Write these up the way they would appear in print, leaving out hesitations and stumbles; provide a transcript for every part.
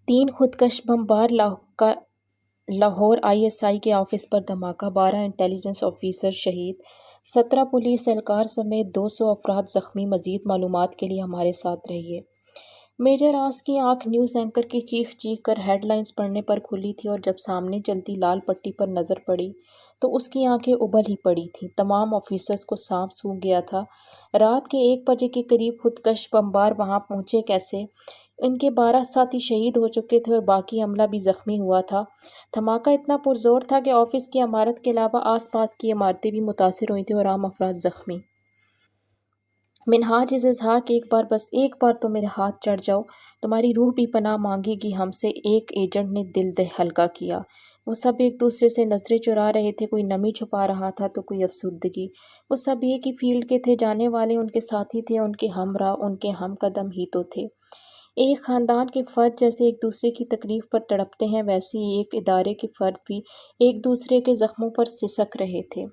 3 خودکش بمبار لاہور ISI کے office پر دھماکہ، 12 انٹیلیجنس آفیسر شہید، 17 پولیس اہلکار سمیت 200 افراد زخمی۔ مزید معلومات کے لیے ہمارے ساتھ رہیے۔ میجر آس کی آنکھ نیوز اینکر کی چیخ چیخ کر ہیڈ لائنز پڑھنے پر کھلی تھی، اور جب سامنے چلتی لال پٹی پر نظر پڑی تو اس کی آنکھیں ابل ہی پڑی تھیں۔ تمام آفیسرز کو سانپ سونگھ گیا تھا۔ رات کے 1 بجے کے قریب خودکش بمبار وہاں پہنچے کیسے؟ ان کے 12 ساتھی شہید ہو چکے تھے اور باقی عملہ بھی زخمی ہوا تھا۔ دھماکہ اتنا پرزور تھا کہ آفس کی عمارت کے علاوہ آس پاس کی عمارتیں بھی متاثر ہوئی تھیں اور عام افراد زخمی۔ منہاج اسحاق، بس ایک بار تو میرے ہاتھ چڑھ جاؤ، تمہاری روح بھی پناہ مانگے گی ہم سے، ایک ایجنٹ نے دل ہلکا کیا۔ وہ سب ایک دوسرے سے نظریں چرا رہے تھے، کوئی نمی چھپا رہا تھا تو کوئی افسردگی۔ وہ سب ایک ہی فیلڈ کے تھے، جانے والے ان کے ساتھی تھے، ان کے ہمراہ، ان کے ہم قدم ہی تو تھے۔ ایک خاندان کے فرد جیسے ایک دوسرے کی تکلیف پر تڑپتے ہیں، ویسے ہی ایک ادارے کے فرد بھی ایک دوسرے کے زخموں پر سسک رہے تھے۔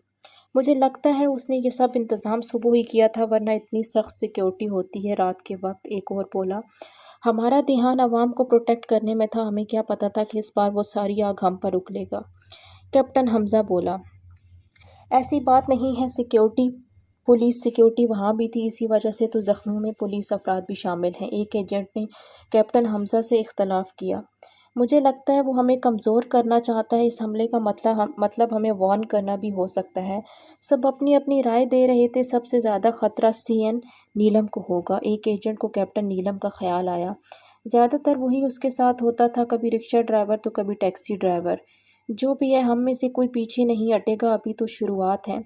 مجھے لگتا ہے اس نے یہ سب انتظام صبح ہی کیا تھا، ورنہ اتنی سخت سیکیورٹی ہوتی ہے رات کے وقت۔ ایک اور بولا، ہمارا دھیان عوام کو پروٹیکٹ کرنے میں تھا، ہمیں کیا پتا تھا کہ اس بار وہ ساری آگ ہم پر اگلے گا۔ کیپٹن حمزہ بولا، ایسی بات نہیں ہے، پولیس سیکیورٹی وہاں بھی تھی، اسی وجہ سے تو زخمیوں میں پولیس افراد بھی شامل ہیں۔ ایک ایجنٹ نے کیپٹن حمزہ سے اختلاف کیا، مجھے لگتا ہے وہ ہمیں کمزور کرنا چاہتا ہے، اس حملے کا مطلب ہمیں وارن کرنا بھی ہو سکتا ہے۔ سب اپنی اپنی رائے دے رہے تھے۔ سب سے زیادہ خطرہ CN نیلم کو ہوگا۔ ایک ایجنٹ کو کیپٹن نیلم کا خیال آیا، زیادہ تر وہی اس کے ساتھ ہوتا تھا، کبھی رکشہ ڈرائیور تو کبھی ٹیکسی ڈرائیور۔ جو بھی ہے، ہم میں سے کوئی پیچھے نہیں ہٹے گا، ابھی تو شروعات ہے،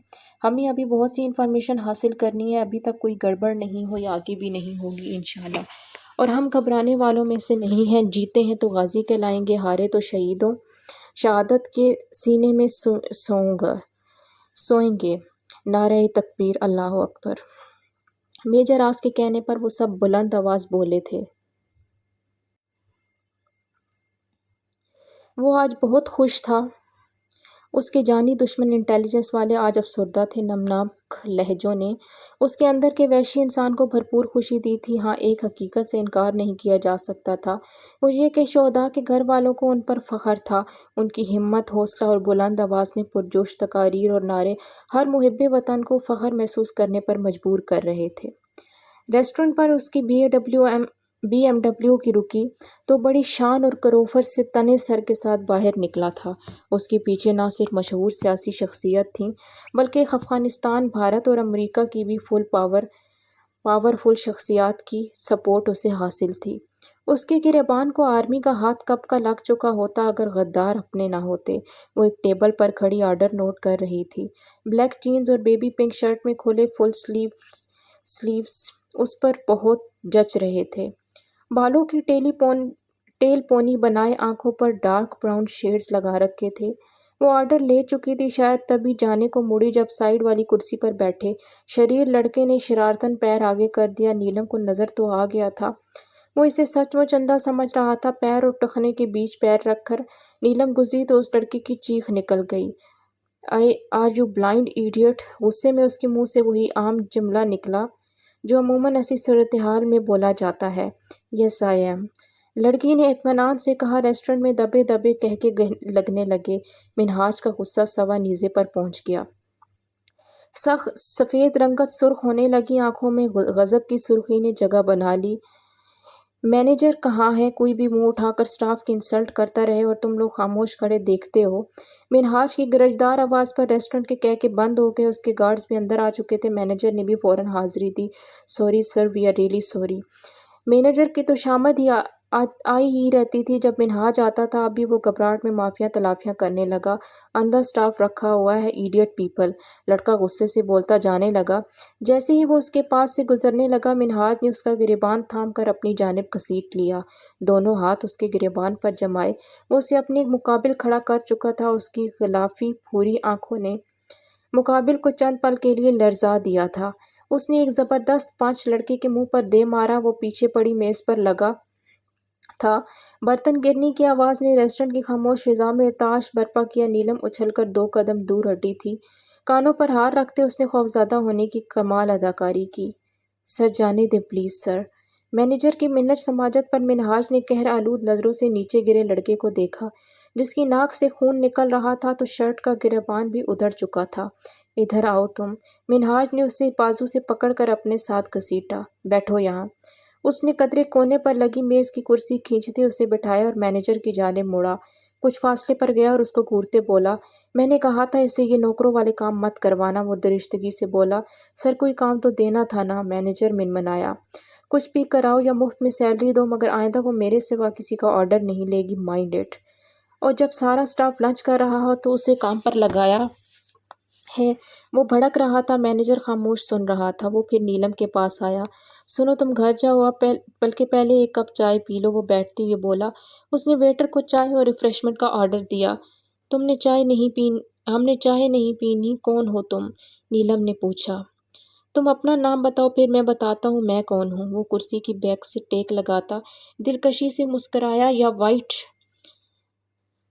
ہمیں ابھی بہت سی انفارمیشن حاصل کرنی ہے، ابھی تک کوئی گڑبڑ نہیں ہوئی، آگے بھی نہیں ہوگی انشاءاللہ، اور ہم گھبرانے والوں میں سے نہیں ہیں، جیتے ہیں تو غازی کہلائیں گے، ہارے تو شہادت کے سینے میں سوئیں گے۔ نعرہ تکبیر، اللہ اکبر۔ میجر آس کے کہنے پر وہ سب بلند آواز بولے تھے۔ وہ آج بہت خوش تھا۔ اس کے جانی دشمن انٹیلیجنس والے آج افسردہ تھے۔ نمناک لہجوں نے اس کے اندر کے وحشی انسان کو بھرپور خوشی دی تھی۔ ہاں، ایک حقیقت سے انکار نہیں کیا جا سکتا تھا، وہ یہ کہ شہداء کے گھر والوں کو ان پر فخر تھا۔ ان کی ہمت، حوصلہ اور بلند آواز میں پرجوش تقاریر اور نعرے ہر محب وطن کو فخر محسوس کرنے پر مجبور کر رہے تھے۔ ریسٹورنٹ پر اس کی BMW کی رکی تو بڑی شان اور کروفر سے تنے سر کے ساتھ باہر نکلا تھا۔ اس کے پیچھے نہ صرف مشہور سیاسی شخصیت تھیں، بلکہ افغانستان، بھارت اور امریکہ کی بھی پاورفل شخصیات کی سپورٹ اسے حاصل تھی۔ اس کے گریباں کو آرمی کا ہاتھ کب کا لگ چکا ہوتا اگر غدار اپنے نہ ہوتے۔ وہ ایک ٹیبل پر کھڑی آرڈر نوٹ کر رہی تھی۔ بلیک جینز اور بیبی پنک شرٹ میں کھلے فل سلیوز اس پر بہت جچ رہے تھے۔ بالوں کی ٹیل پونی بنائے، آنکھوں پر ڈارک براؤن شیڈز لگا رکھے تھے۔ وہ آرڈر لے چکی تھی، شاید تبھی جانے کو مڑی جب سائیڈ والی کرسی پر بیٹھے شریر لڑکے نے شرارتاً پیر آگے کر دیا۔ نیلم کو نظر تو آ گیا تھا، وہ اسے سچ مچ اندھا سمجھ رہا تھا۔ پیر اور ٹخنے کے بیچ پیر رکھ کر نیلم گزری تو اس لڑکے کی چیخ نکل گئی، آر یو بلائنڈ ایڈیٹ! غصے میں اس کے منہ سے وہی عام جملہ نکلا جو عموماً ایسی صورتحال میں بولا جاتا ہے، یس آئی ایم۔ لڑکی نے اطمینان سے کہا۔ ریسٹورنٹ میں دبے دبے کہکے لگنے لگے۔ منہاج کا غصہ سوا نیزے پر پہنچ گیا۔ سفید رنگت سرخ ہونے لگی، آنکھوں میں غضب کی سرخی نے جگہ بنا لی۔ مینیجر کہاں ہے؟ کوئی بھی منہ اٹھا کر سٹاف کی انسلٹ کرتا رہے اور تم لوگ خاموش کھڑے دیکھتے ہو۔ منہاج کی گرجدار آواز پر ریسٹورنٹ کے کہکے بند ہو گئے۔ اس کے گارڈز بھی اندر آ چکے تھے۔ مینیجر نے بھی فوراً حاضری دی۔ Sorry sir, we are really sorry. Manager کی تو شامت ہی آئی ہی رہتی تھی جب منہاج آتا تھا، اب بھی وہ گھبراہٹ میں معافیاں تلافیاں کرنے لگا۔ اندھا سٹاف رکھا ہوا ہے، ایڈیٹ پیپل، لڑکا غصے سے بولتا جانے لگا۔ جیسے ہی وہ اس کے پاس سے گزرنے لگا، منہاج نے اس کا گریبان تھام کر اپنی جانب گھسیٹ لیا۔ دونوں ہاتھ اس کے گریبان پر جمائے وہ اسے اپنے مقابل کھڑا کر چکا تھا۔ اس کی غلافی پھوری آنکھوں نے مقابل کو چند پل کے لیے لرزا دیا تھا۔ اس نے ایک زبردست پنچ لڑکے کے منہ پر دے مارا، وہ پیچھے پڑی میز پر لگا تھا۔ برتن گرنے کی آواز نے ریسٹورنٹ کی خاموش فضا میں ارتعاش برپا کیا۔ نیلم اچھل کر 2 قدم دور ہٹی تھی، کانوں پر ہاتھ رکھتے اس نے خوفزدہ ہونے کی کمال اداکاری کی۔ سر جانے دیں پلیز سر۔ مینیجر کی منت سماجت پر منہاج نے قہر آلود نظروں سے نیچے گرے لڑکے کو دیکھا جس کی ناک سے خون نکل رہا تھا تو شرٹ کا گریبان بھی ادھڑ چکا تھا۔ ادھر آؤ تم، منہاج نے اسے بازو سے پکڑ کر اپنے ساتھ گھسیٹا۔ بیٹھو یہاں۔ اس نے قدرے کونے پر لگی میز کی کرسی کھینچتے اسے بٹھایا اور مینیجر کی جانب مڑا۔ کچھ فاصلے پر گیا اور اس کو گھورتے بولا، میں نے کہا تھا اسے یہ نوکروں والے کام مت کروانا۔ وہ درشتگی سے بولا، سر کوئی کام تو دینا تھا نا۔ مینیجر منمنایا، کچھ بھی کراؤ یا مفت میں سیلری دو مگر آئندہ وہ میرے سوا کسی کا آرڈر نہیں لے گی، مائنڈ اٹ۔ اور جب سارا سٹاف لنچ کر رہا ہو تو اسے کام پر لگایا ہے۔ وہ بھڑک رہا تھا۔ مینیجر خاموش سن رہا تھا۔ وہ پھر نیلم کے پاس آیا۔ سنو تم گھر جاؤ اب، بلکہ پہلے ایک کپ چائے پی لو۔ وہ بیٹھتے ہوئے بولا۔ اس نے ویٹر کو چائے اور ریفریشمنٹ کا آرڈر دیا۔ ہم نے چائے نہیں پینی، کون ہو تم؟ نیلم نے پوچھا۔ تم اپنا نام بتاؤ پھر میں بتاتا ہوں میں کون ہوں۔ وہ کرسی کی بیک سے ٹیک لگاتا دلکشی سے مسکرایا۔ یا وائٹ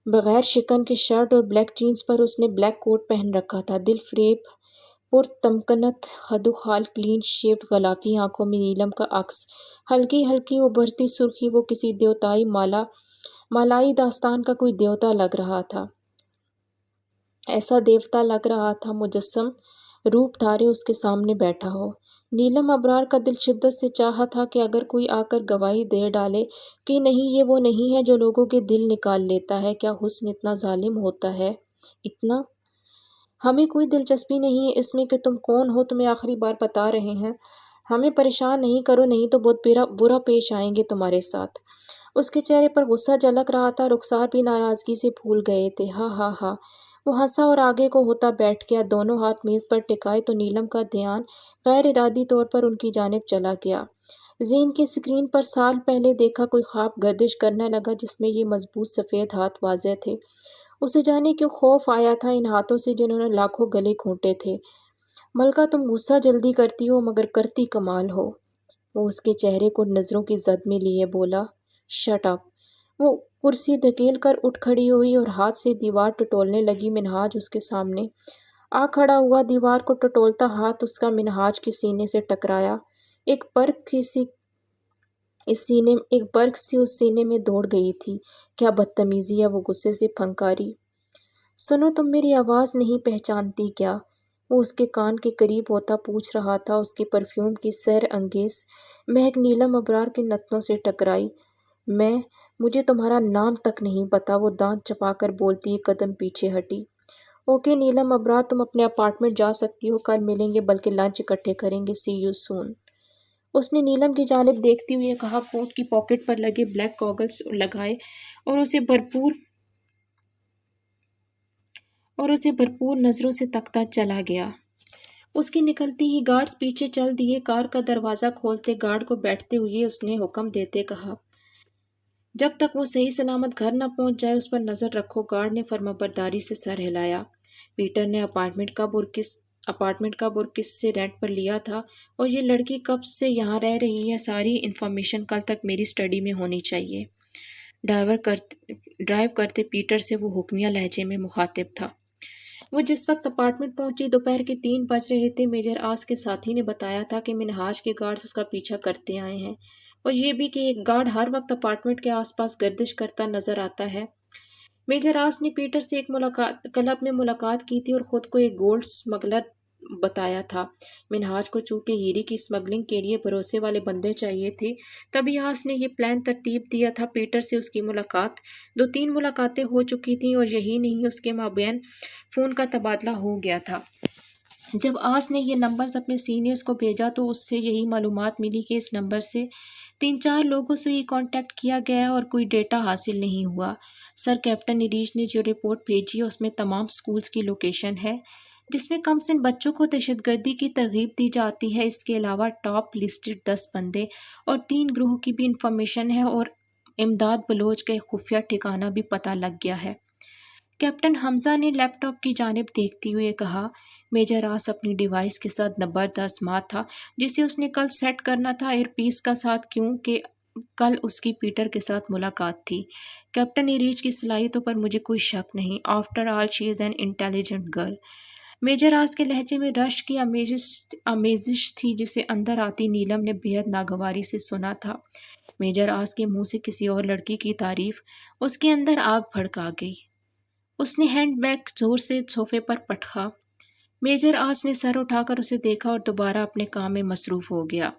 بغیر شکن کے شرٹ اور بلیک جینز پر اس نے بلیک کوٹ پہن رکھا تھا۔ دل فریب پرتمکنت خدوخال کلین شیوڈ غلافی آنکھوں میں نیلم کا عکس، ہلکی ہلکی ابھرتی سرخی۔ وہ کسی دیوتائی مالائی داستان کا کوئی دیوتا لگ رہا تھا۔ ایسا دیوتا لگ رہا تھا مجسم روپ دھارے اس کے سامنے بیٹھا ہو۔ نیلم ابرار کا دل شدت سے چاہا تھا کہ اگر کوئی آ کر گواہی دے ڈالے کہ نہیں یہ وہ نہیں ہے جو لوگوں کے دل نکال لیتا ہے۔ کیا حسن اتنا ظالم ہوتا ہے؟ اتنا؟ ہمیں کوئی دلچسپی نہیں ہے اس میں کہ تم کون ہو، تمہیں آخری بار بتا رہے ہیں۔ ہمیں پریشان نہیں کرو نہیں تو بہت برا پیش آئیں گے تمہارے ساتھ۔ اس کے چہرے پر غصہ جھلک رہا تھا، رخسار بھی ناراضگی سے پھول گئے تھے۔ ہاں ہاں ہاں۔ وہ ہنسا اور آگے کو ہوتا بیٹھ گیا۔ دونوں ہاتھ میز پر ٹکائے تو نیلم کا دھیان غیر ارادی طور پر ان کی جانب چلا گیا۔ ذہن کی اسکرین پر سال پہلے دیکھا کوئی خواب گردش کرنے لگا جس میں یہ مضبوط سفید ہاتھ واضح تھے۔ اسے جانے کیوں خوف آیا تھا ان ہاتھوں سے جنہوں نے لاکھوں گلے گھونٹے تھے۔ ملکہ تم غصہ جلدی کرتی ہو مگر کرتی کمال ہو۔ وہ اس کے چہرے کو نظروں کی زد میں لیے بولا، شٹ اپ۔ وہ کرسی دھکیل کر اٹھ کھڑی ہوئی اور ہاتھ سے دیوار ٹٹولنے لگی۔ منہاج اس کے سامنے آ کھڑا ہوا، دیوار کو ٹٹولتا ہاتھ اس کا منہاج کے سینے سے ٹکرایا۔ ایک برق سی اس سینے میں دوڑ گئی تھی۔ کیا بدتمیزی ہے، وہ غصے سے پھنکاری۔ سنو تم میری آواز نہیں پہچانتی کیا؟ وہ اس کے کان کے قریب ہوتا پوچھ رہا تھا۔ اس کی پرفیوم کی سحر انگیز مہک نیلم ابرار کے نتنوں سے ٹکرائی۔ مجھے تمہارا نام تک نہیں پتا، وہ دانت چبا کر بولتی ایک قدم پیچھے ہٹی۔ اوکے نیلم ابرار، تم اپنے اپارٹمنٹ جا سکتی ہو، کل ملیں گے بلکہ لنچ اکٹھے کریں گے، سی یو سون۔ اس نے نیلم کی جانب دیکھتے ہوئے کہا، کوٹ کی پاکٹ پر لگے بلیک گاگلز لگائے اور اسے بھرپور نظروں سے تکتا چلا گیا۔ اس کی نکلتی ہی گارڈز پیچھے چل دیے۔ کار کا دروازہ کھولتے گارڈ کو بیٹھتے ہوئے اس نے حکم دیتے کہا، جب تک وہ صحیح سلامت گھر نہ پہنچ جائے اس پر نظر رکھو۔ گارڈ نے فرمانبرداری سے سر ہلایا۔ پیٹر نے اپارٹمنٹ کب اور کس سے رینٹ پر لیا تھا اور یہ لڑکی کب سے یہاں رہ رہی ہے، ساری انفارمیشن کل تک میری اسٹڈی میں ہونی چاہیے۔ ڈرائیو کرتے پیٹر سے وہ حکمیہ لہجے میں مخاطب تھا۔ وہ جس وقت اپارٹمنٹ پہنچی دوپہر کے 3 بج رہے تھے۔ میجر آس کے ساتھی نے بتایا تھا کہ منہاج کے گارڈز اس کا پیچھا کرتے آئے ہیں اور یہ بھی کہ ایک گارڈ ہر وقت اپارٹمنٹ کے آس پاس گردش کرتا نظر آتا ہے۔ میجر آس نے پیٹر سے ایک کلب میں ملاقات کی تھی اور خود کو ایک گولڈ سمگلر بتایا تھا۔ منہاج کو چونکہ ہیرے کی سمگلنگ کے لیے بھروسے والے بندے چاہیے تھے، تبھی آس نے یہ پلان ترتیب دیا تھا۔ پیٹر سے اس کی ملاقات 2-3 ملاقاتیں ہو چکی تھیں اور یہی نہیں اس کے مابین فون کا تبادلہ ہو گیا تھا۔ جب آس نے یہ نمبرز اپنے سینئرز کو بھیجا تو اس سے یہی معلومات ملی کہ اس نمبر سے 3-4 لوگوں سے ہی کانٹیکٹ کیا گیا اور کوئی ڈیٹا حاصل نہیں ہوا۔ سر کیپٹن نیریج نے جو رپورٹ بھیجی اس میں تمام سکولز کی لوکیشن ہے جس میں کم سن بچوں کو دہشت گردی کی ترغیب دی جاتی ہے۔ اس کے علاوہ ٹاپ لسٹڈ 10 بندے اور 3 گروہ کی بھی انفارمیشن ہے اور امداد بلوچ کا ایک خفیہ ٹھکانہ بھی پتہ لگ گیا ہے۔ کیپٹن حمزہ نے لیپ ٹاپ کی جانب دیکھتے ہوئے کہا۔ میجر آس اپنی ڈیوائس کے ساتھ زبردست مات تھا جسے اس نے کل سیٹ کرنا تھا، ایئر پیس کا ساتھ، کیونکہ کل اس کی پیٹر کے ساتھ ملاقات تھی۔ کیپٹن ایریج کی صلاحیتوں پر مجھے کوئی شک نہیں۔ After all she is an intelligent girl. Major آس کے لہجے میں رشک کی آمیزش تھی جسے اندر آتی نیلم نے بے حد ناگواری سے سنا تھا۔ میجر آس کے منہ سے کسی اور لڑکی کی تعریف اس کے اندر آگ بھڑکا گئی۔ اس نے ہینڈ بیگ زور سے صوفے پر پٹکا۔ میجر آس نے سر اٹھا کر اسے دیکھا اور دوبارہ اپنے کام میں مصروف ہو گیا۔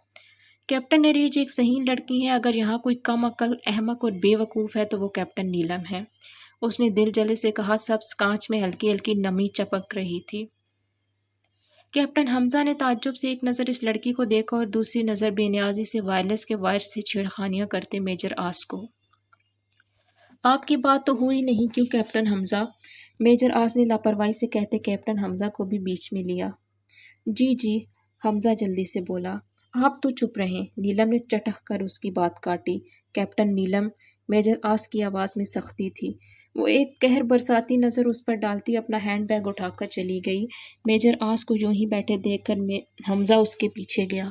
کیپٹن نریج ایک ذہین لڑکی ہے، اگر یہاں کوئی کم عقل، احمق اور بے وقوف ہے تو وہ کیپٹن نیلم ہے، اس نے دل جلے سے کہا۔ سبز کانچ میں ہلکی ہلکی نمی چپک رہی تھی۔ کیپٹن حمزہ نے تعجب سے ایک نظر اس لڑکی کو دیکھا اور دوسری نظر بے نیازی سے وائرلیس کے وائر سے چھیڑخانیاں کرتے میجر آس کو۔ آپ کی بات تو ہوئی نہیں کیوں کیپٹن حمزہ؟ میجر آس نے لاپرواہی سے کہتے کیپٹن حمزہ کو بھی بیچ میں لیا۔ جی، حمزہ جلدی سے بولا۔ آپ تو چپ رہیں، نیلم نے چٹخ کر اس کی بات کاٹی۔ کیپٹن نیلم، میجر آس کی آواز میں سختی تھی۔ وہ ایک قہر برساتی نظر اس پر ڈالتی اپنا ہینڈ بیگ اٹھا کر چلی گئی۔ میجر آس کو یوں ہی بیٹھے دیکھ کر حمزہ اس کے پیچھے گیا۔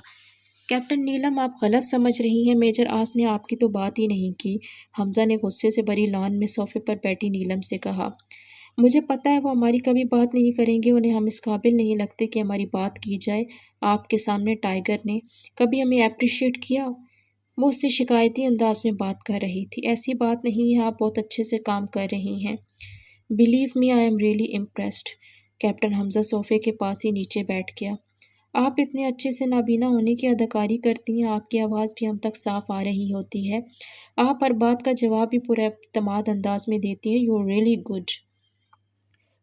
کیپٹن نیلم، آپ غلط سمجھ رہی ہیں، میجر آس نے آپ کی تو بات ہی نہیں کی، حمزہ نے غصے سے بھری لان میں صوفے پر بیٹھی نیلم سے کہا۔ مجھے پتہ ہے وہ ہماری کبھی بات نہیں کریں گے، انہیں ہم اس قابل نہیں لگتے کہ ہماری بات کی جائے۔ آپ کے سامنے ٹائیگر نے کبھی ہمیں اپریشیٹ کیا؟ وہ اس سے شکایتی انداز میں بات کر رہی تھی۔ ایسی بات نہیں ہے، آپ بہت اچھے سے کام کر رہی ہیں۔ Believe me I am really impressed. Captain Hamza صوفے کے پاس ہی نیچے بیٹھ گیا۔ آپ اتنے اچھے سے نابینا ہونے کی اداکاری کرتی ہیں، آپ کی آواز بھی ہم تک صاف آ رہی ہوتی ہے، آپ ہر بات کا جواب بھی پورے اعتماد انداز میں دیتی ہیں۔ You are really good.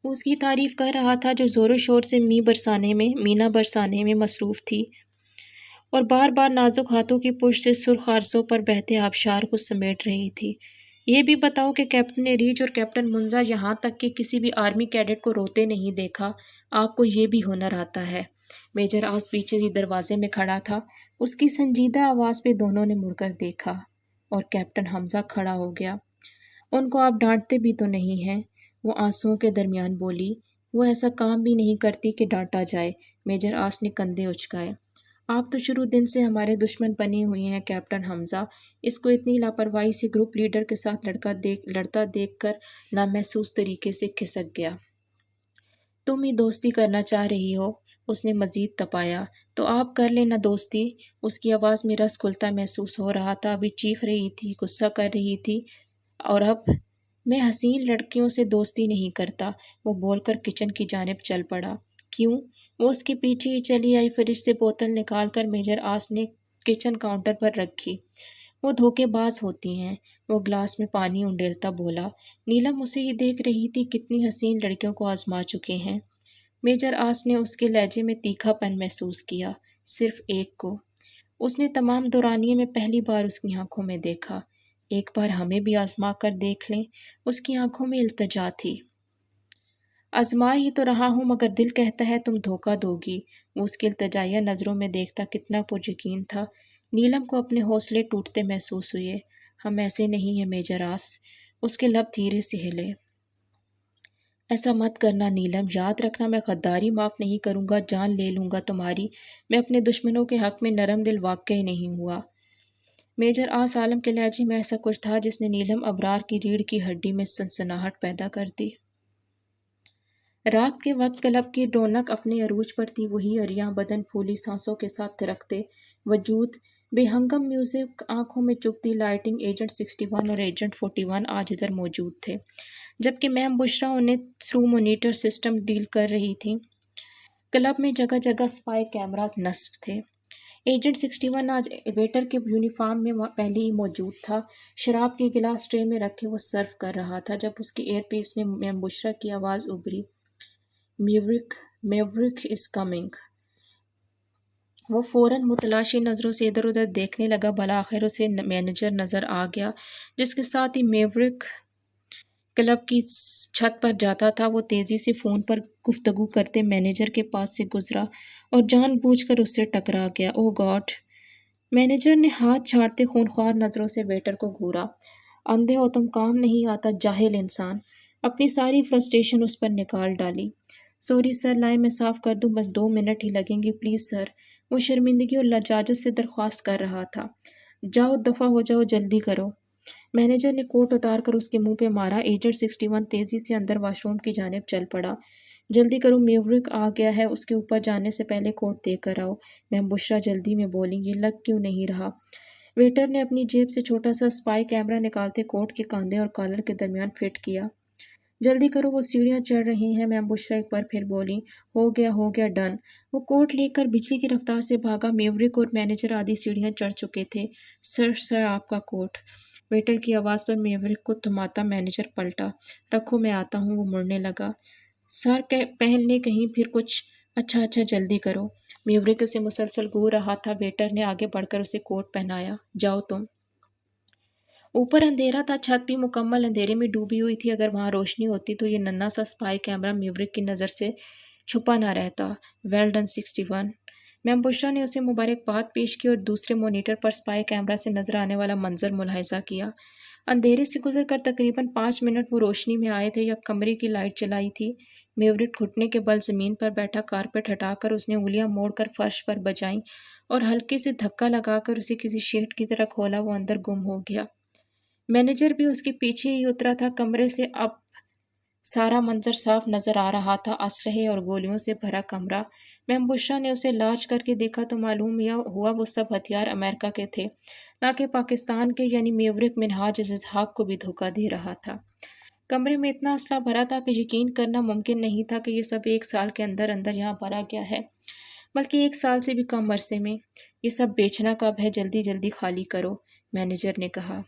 وہ اس کی تعریف کر رہا تھا جو زور و شور سے مینا برسانے میں مصروف تھی اور بار بار نازک ہاتھوں کی پشت سے سرخ آرزوں پر بہتے آبشار کو سمیٹ رہی تھی۔ یہ بھی بتاؤ کہ کیپٹن ریچ اور کیپٹن منزا، یہاں تک کہ کسی بھی آرمی کیڈٹ کو روتے نہیں دیکھا، آپ کو یہ بھی ہنر آتا ہے؟ میجر آس پیچھے ہی دروازے میں کھڑا تھا۔ اس کی سنجیدہ آواز پہ دونوں نے مڑ کر دیکھا اور کیپٹن حمزہ کھڑا ہو گیا۔ ان کو آپ ڈانٹتے بھی تو نہیں ہیں، وہ آنسوؤں کے درمیان بولی۔ وہ ایسا کام بھی نہیں کرتی کہ ڈانٹا جائے۔ میجر آس نے کندھے اچکائے۔ آپ تو شروع دن سے ہمارے دشمن بنے ہوئے ہیں کیپٹن حمزہ۔ اس کو اتنی لاپرواہی سے گروپ لیڈر کے ساتھ لڑتا دیکھ کر نامحسوس طریقے سے کھسک گیا۔ تم ہی دوستی کرنا چاہ رہی ہو، اس نے مزید تپایا۔ تو آپ کر لینا دوستی۔ اس کی آواز میں رس گھلتا محسوس ہو رہا تھا۔ ابھی چیخ رہی تھی، غصہ کر رہی تھی، اور اب میں حسین لڑکیوں سے دوستی نہیں کرتا، وہ بول کر کچن کی جانب چل پڑا۔ کیوں؟ وہ اس کے پیچھے ہی چلی آئی۔ فریج سے بوتل نکال کر میجر آس نے کچن کاؤنٹر پر رکھی۔ وہ دھوکے باز ہوتی ہیں، وہ گلاس میں پانی انڈیلتا بولا۔ نیلم اسے ہی دیکھ رہی تھی، کتنی حسین لڑکیوں کو آزما چکے ہیں۔ میجر آس نے اس کے لہجے میں تیکھا پن محسوس کیا، صرف ایک کو۔ اس نے تمام دورانیے میں پہلی بار اس کی آنکھوں میں دیکھا۔ ایک بار ہمیں بھی آزما کر دیکھ لیں، اس کی آنکھوں میں التجا تھی۔ آزما ہی تو رہا ہوں، مگر دل کہتا ہے تم دھوکہ دو گی۔ وہ اس کی التجائیہ نظروں میں دیکھتا کتنا پر یقین تھا۔ نیلم کو اپنے حوصلے ٹوٹتے محسوس ہوئے۔ ہم ایسے نہیں ہیں میجر آس۔ اس کے لب دھیرے سے ہلے۔ ایسا مت کرنا نیلم، یاد رکھنا میں غداری معاف نہیں کروں گا، جان لے لوں گا تمہاری۔ میں اپنے دشمنوں کے حق میں نرم دل واقعی نہیں ہوا۔ میجر آس عالم کے لہجے میں ایسا کچھ تھا جس نے نیلم ابرار کی ریڑھ کی ہڈی میں سنسناہٹ پیدا کر دی۔ رات کے وقت کلب کی رونق اپنے عروج پر تھی، وہی عریاں بدن، پھولی سانسوں کے ساتھ تھرکتے وجود، بے ہنگم میوزک، آنکھوں میں چبھتی لائٹنگ۔ ایجنٹ 61 اور ایجنٹ 41 آج ادھر موجود تھے، جبکہ میم بشرا انہیں تھرو مانیٹر سسٹم ڈیل کر رہی تھیں۔ کلب میں جگہ جگہ اسپائی کیمراز نصب تھے۔ ایجنٹ 61 آج ویٹر کے یونیفارم میں پہلے ہی موجود تھا۔ شراب کے گلاس ٹرے میں رکھے وہ سرو کر رہا تھا جب اس کے ایئر پیس میں میم بشرا کی آواز ابھری، میوریک از کمنگ۔ وہ فوراً متلاشی نظروں سے ادھر ادھر دیکھنے لگا۔ بالآخر اسے مینیجر نظر آ گیا، جس کے ساتھ ہی میوریک کلب کی چھت پر جاتا تھا۔ وہ تیزی سے فون پر گفتگو کرتے مینیجر کے پاس سے گزرا اور جان بوجھ کر اس سے ٹکرا گیا۔ اوہ گاڈ! مینیجر نے ہاتھ چھاڑتے خونخوار نظروں سے ویٹر کو گھورا۔ اندھے ہو تم، کام نہیں آتا، جاہل انسان! اپنی ساری فرسٹریشن اس پر نکال ڈالی۔ سوری سر، لائیں میں صاف کر دوں، بس 2 منٹ ہی لگیں گے پلیز سر، وہ شرمندگی اور لجاجت سے درخواست کر رہا تھا۔ جاؤ، دفع ہو جاؤ، جلدی کرو۔ مینیجر نے کوٹ اتار کر اس کے منہ پہ مارا۔ ایجنٹ 61 تیزی سے اندر واش روم کی جانب چل پڑا۔ جلدی کرو، میورک آ گیا ہے، اس کے اوپر جانے سے پہلے کوٹ دے کر آؤ۔ میم بشرا جلدی میں بولی، یہ لگ کیوں نہیں رہا؟ ویٹر نے اپنی جیب سے چھوٹا سا اسپائی کیمرہ نکالتے کوٹ کے کاندھے اور کالر کے درمیان فٹ کیا۔ جلدی کرو، وہ سیڑھیاں چڑھ رہی ہیں، میم بشرا ایک بار پھر بولی۔ ہو گیا ڈن۔ وہ کوٹ لے کر بجلی کی رفتار سے بھاگا۔ میورک اور مینیجر آدھی سیڑھیاں چڑھ چکے تھے۔ سر آپ کا کوٹ۔ ویٹر کی آواز پر میورک کو تھماتا مینیجر پلٹا۔ رکھو، میں آتا ہوں۔ وہ مڑنے لگا۔ سر پہن لے کہیں پھر کچھ۔ اچھا جلدی کرو۔ میورک اسے مسلسل گھور رہا تھا۔ ویٹر نے آگے بڑھ کر اسے کوٹ پہنایا۔ جاؤ تم۔ اوپر اندھیرا تھا، چھت بھی مکمل اندھیرے میں ڈوبی ہوئی تھی۔ اگر وہاں روشنی ہوتی تو یہ ننھا سا اسپائی کیمرہ میورک کی نظر سے چھپا نہ رہتا۔ Well done 61۔ میم بشرا نے اسے مبارکباد پیش کی اور دوسرے مانیٹر پر اسپائی کیمرہ سے نظر آنے والا منظر ملاحظہ کیا۔ اندھیرے سے گزر کر تقریباً 5 منٹ وہ روشنی میں آئے تھے۔ یک کمرے کی لائٹ جلائی تھی۔ میورک گھٹنے کے بل زمین پر بیٹھا، کارپیٹ ہٹا کر اس نے انگلیاں موڑ کر فرش پر بجائیں اور ہلکے سے دھکا لگا کر اسے کسی شیڈ کی طرح کھولا۔ وہ اندر گم ہو گیا۔ مینیجر بھی اس کے پیچھے ہی اترا تھا۔ کمرے سے اب سارا منظر صاف نظر آ رہا تھا، اسلحے اور گولیوں سے بھرا کمرہ۔ میم بشرا نے اسے لاچ کر کے دیکھا تو معلوم ہوا وہ سب ہتھیار امریکہ کے تھے، نہ کہ پاکستان کے، یعنی میورک منہاج اسحاق کو بھی دھوکہ دے رہا تھا۔ کمرے میں اتنا اسلحہ بھرا تھا کہ یقین کرنا ممکن نہیں تھا کہ یہ سب 1 سال کے اندر یہاں بھرا گیا ہے، بلکہ 1 سال سے بھی کم عرصے میں۔ یہ سب بیچنا کب ہے؟ جلدی خالی کرو، مینیجر نے کہا۔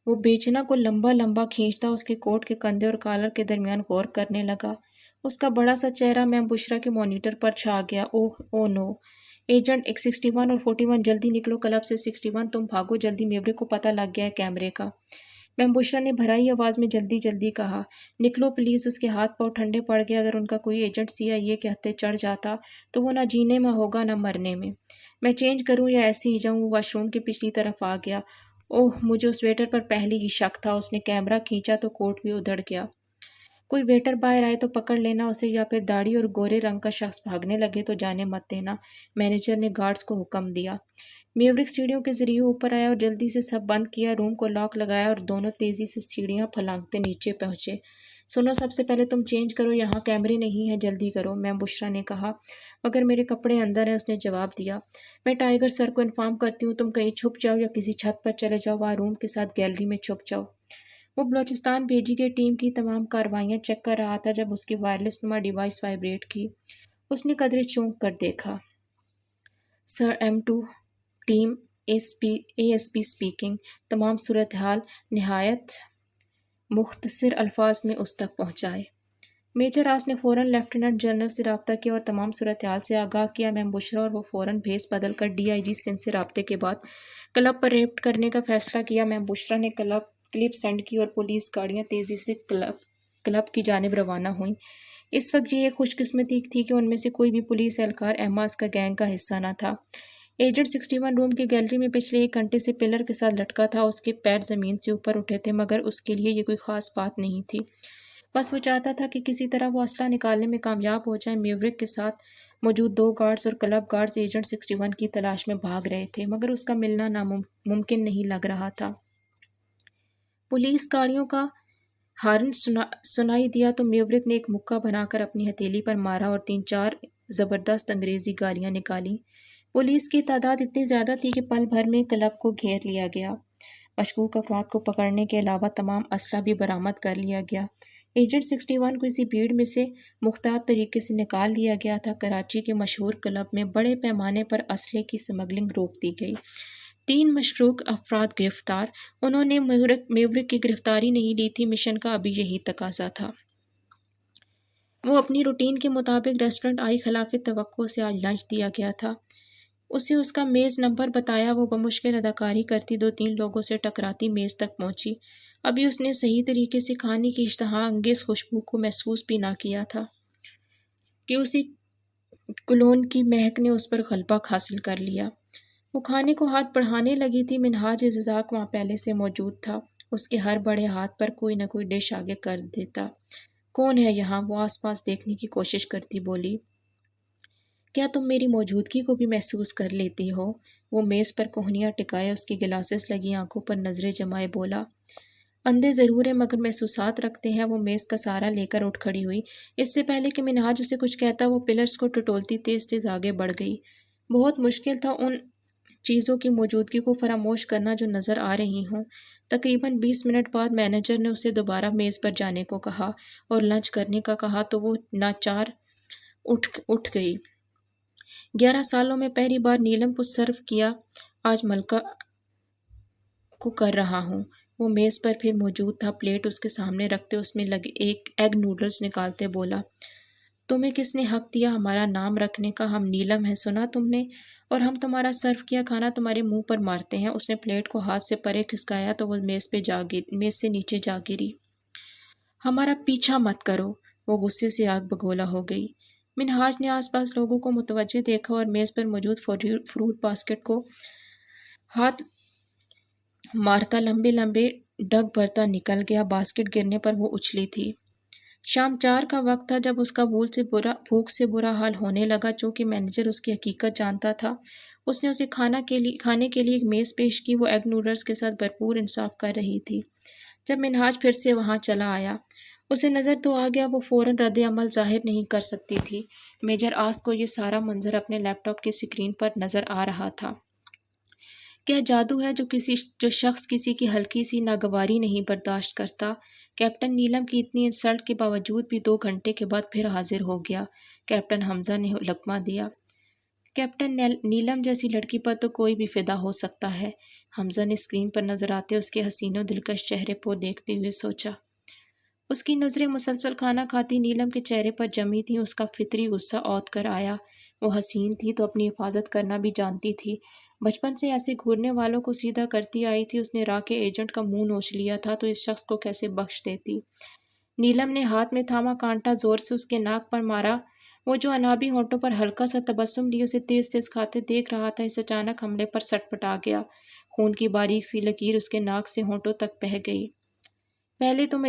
وہ بیچنا کو لمبا کھینچتا اس کے کوٹ کے کندھے اور کالر کے درمیان غور کرنے لگا۔ اس کا بڑا سا چہرہ میم بشرا کے مانیٹر پر چھا گیا۔ اوہ نو، ایجنٹ 61 اور 41 جلدی نکلو کلب سے۔ 61 تم بھاگو جلدی، میورک کو پتہ لگ گیا ہے کیمرے کا۔ میم بشرا نے بھرائی آواز میں جلدی کہا۔ نکلو پلیز۔ اس کے ہاتھ پاؤں ٹھنڈے پڑ گئے۔ اگر ان کا کوئی ایجنٹ CIA کے ہتھے چڑھ جاتا تو وہ نہ جینے میں ہوگا نہ مرنے میں۔ میں چینج کروں یا ایسے ہی جاؤں؟ وہ واش روم کے پچھلی طرف آ گیا۔ اوہ، مجھے اس ویٹر پر پہلے ہی شک تھا۔ اس نے کیمرہ کھینچا تو کوٹ بھی ادھڑ گیا۔ کوئی ویٹر باہر آئے تو پکڑ لینا اسے، یا پھر داڑھی اور گورے رنگ کا شخص بھاگنے لگے تو جانے مت دینا، مینیجر نے گارڈز کو حکم دیا۔ میورک سیڑھیوں کے ذریعے اوپر آیا اور جلدی سے سب بند کیا، روم کو لاک لگایا اور دونوں تیزی سے سیڑھیاں پھلانگتے نیچے پہنچے۔ سنو، سب سے پہلے تم چینج کرو، یہاں کیمرے نہیں ہیں، جلدی کرو، میم بشرا نے کہا۔ مگر میرے کپڑے اندر ہیں، اس نے جواب دیا۔ میں ٹائیگر سر کو انفارم کرتی ہوں، تم کہیں چھپ جاؤ یا کسی چھت پر چلے جاؤ، وہاں روم کے ساتھ گیلری میں چھپ جاؤ۔ وہ بلوچستان بھیجی گئی ٹیم کی تمام کارروائیاں چیک کر رہا تھا جب اس کی وائرلیس نما ڈیوائس وائبریٹ کی۔ اس نے قدرے چونک کر دیکھا۔ سر M2 ٹیم ASP اسپیکنگ۔ تمام صورتحال نہایت مختصر الفاظ میں اس تک پہنچائے۔ میجر راس نے فوراً لیفٹیننٹ جنرل سے رابطہ کیا اور تمام صورتحال سے آگاہ کیا۔ میم بشرا اور وہ فوراً بھیس بدل کر DIG سندھ سے رابطے کے بعد کلب پر ریڈ کرنے کا فیصلہ کیا۔ میم بشرا نے کلپ سینڈ کی اور پولیس گاڑیاں تیزی سے کلب کی جانب روانہ ہوئیں۔ اس وقت یہ ایک خوش قسمتی تھی کہ ان میں سے کوئی بھی پولیس اہلکار احماس کا گینگ کا حصہ نہ تھا۔ ایجنٹ 61 روم کی گیلری میں پچھلے 1 گھنٹے سے پلر کے ساتھ لٹکا تھا۔ اس کے پیر زمین سے اوپر اٹھے تھے، مگر اس کے لیے یہ کوئی خاص بات نہیں تھی۔ بس وہ چاہتا تھا کہ کسی طرح وہ اسلحہ نکالنے میں کامیاب ہو جائے۔ میورک کے ساتھ موجود 2 گارڈز اور کلب گارڈز ایجنٹ 61 کی تلاش میں بھاگ رہے تھے، مگر اس کا ملنا ممکن نہیں لگ رہا تھا۔ پولیس گاڑیوں کا ہارن سنائی دیا تو میورک نے ایک مکہ بنا کر اپنی ہتھیلی پر مارا اور 3-4 زبردست انگریزی گالیاں نکالیں۔ پولیس کی تعداد اتنی زیادہ تھی کہ پل بھر میں کلب کو گھیر لیا گیا۔ مشکوک افراد کو پکڑنے کے علاوہ تمام اسلحہ بھی برآمد کر لیا گیا۔ ایجنٹ 61 کو اسی بھیڑ میں سے محتاط طریقے سے نکال لیا گیا تھا۔ کراچی کے مشہور کلب میں بڑے پیمانے پر اسلحے کی سمگلنگ روک دی گئی۔ 3 مشکوک افراد گرفتار۔ انہوں نے میورک کی گرفتاری نہیں لی تھی، مشن کا ابھی یہی تقاضا تھا۔ وہ اپنی روٹین کے مطابق ریسٹورنٹ آئی، خلاف توقع اسے آج لنچ دیا گیا تھا۔ اسے اس کا میز نمبر بتایا، وہ بمشکل اداکاری کرتی 2-3 لوگوں سے ٹکراتی میز تک پہنچی۔ ابھی اس نے صحیح طریقے سے کھانے کی اشتہا انگیز خوشبو کو محسوس بھی نہ کیا تھا کہ اسی کولون کی مہک نے اس پر غلبہ حاصل کر لیا۔ وہ کھانے کو ہاتھ بڑھانے لگی تھی۔ منہاج اسحاق وہاں پہلے سے موجود تھا، اس کے ہر بڑے ہاتھ پر کوئی نہ کوئی ڈش آگے کر دیتا۔ کون ہے یہاں؟ وہ آس پاس دیکھنے کی کوشش کرتی بولی۔ کیا تم میری موجودگی کو بھی محسوس کر لیتی ہو؟ وہ میز پر کوہنیاں ٹکائے اس کی گلاسز لگی آنکھوں پر نظریں جمائے بولا۔ اندھے ضرور ہیں مگر محسوسات رکھتے ہیں۔ وہ میز کا سہارا لے کر اٹھ کھڑی ہوئی۔ اس سے پہلے کہ منہاج اسے کچھ کہتا وہ پلرز کو ٹٹولتی تیز تیز آگے بڑھ گئی۔ بہت مشکل تھا ان چیزوں کی موجودگی کو فراموش کرنا جو نظر آ رہی ہوں۔ تقریباً 20 منٹ بعد مینیجر نے اسے دوبارہ میز پر جانے کو کہا اور لنچ کرنے کا کہا تو وہ ناچار اٹھ گئی۔ 11 سالوں میں پہلی بار نیلم کو سرو کیا، آج ملکہ کو کر رہا ہوں۔ وہ میز پر پھر موجود تھا، پلیٹ اس کے سامنے رکھتے اس میں لگے ایک ایگ نوڈلز نکالتے بولا، تمہیں کس نے حق دیا ہمارا نام رکھنے کا؟ ہم نیلم ہے، سنا تم نے؟ اور ہم تمہارا سرو کیا کھانا تمہارے منہ پر مارتے ہیں۔ اس نے پلیٹ کو ہاتھ سے پرے کھسکایا تو وہ میز سے نیچے جا گری۔ ہمارا پیچھا مت کرو۔ وہ غصے سے آگ بگولا ہو گئی۔ منہاج نے آس پاس لوگوں کو متوجہ دیکھا اور میز پر موجود فروٹ باسکٹ کو ہاتھ مارتا لمبے لمبے ڈگ بھرتا نکل گیا۔ باسکٹ گرنے پر وہ اچھلی تھی۔ شام 4 کا وقت تھا جب اس کا بھوک سے برا حال ہونے لگا۔ چونکہ مینیجر اس کی حقیقت جانتا تھا، اس نے اسے کھانے کے لیے ایک میز پیش کی۔ وہ ایگ نوڈلز کے ساتھ بھرپور انصاف کر رہی تھی۔ جب منہاج پھر سے وہاں چلا آیا، اسے نظر تو آ گیا، وہ فوراً رد عمل ظاہر نہیں کر سکتی تھی۔ میجر آس کو یہ سارا منظر اپنے لیپ ٹاپ کی سکرین پر نظر آ رہا تھا۔ کیا جادو ہے جو شخص کسی کی ہلکی سی ناگواری نہیں برداشت کرتا؟ کیپٹن نیلم کی اتنی انسلٹ کے باوجود بھی 2 گھنٹے کے بعد پھر حاضر ہو گیا۔ کیپٹن حمزہ نے لقمہ دیا۔ کیپٹن نیلم جیسی لڑکی پر تو کوئی بھی فدا ہو سکتا ہے، حمزہ نے اسکرین پر نظر آتے اس کے حسین و دلکش چہرے کو دیکھتے ہوئے سوچا۔ اس کی نظریں مسلسل کھانا کھاتی نیلم کے چہرے پر جمی تھیں۔ اس کا فطری غصہ اوت کر آیا۔ وہ حسین تھی تو اپنی حفاظت کرنا بھی جانتی تھی۔ بچپن سے ایسے گھورنے والوں کو سیدھا کرتی آئی تھی۔ اس نے را کے ایجنٹ کا منہ نوچ لیا تھا تو اس شخص کو کیسے بخش دیتی؟ نیلم نے ہاتھ میں تھاما کانٹا زور سے اس کے ناک پر مارا۔ وہ جو انابی ہونٹوں پر ہلکا سا تبسم لیے اسے تیز تیز کھاتے دیکھ رہا تھا، اس اچانک حملے پر سٹ پٹا گیا۔ خون کی باریک سی لکیر اس کے ناک سے ہونٹوں تک بہہ گئی۔ پہلے تم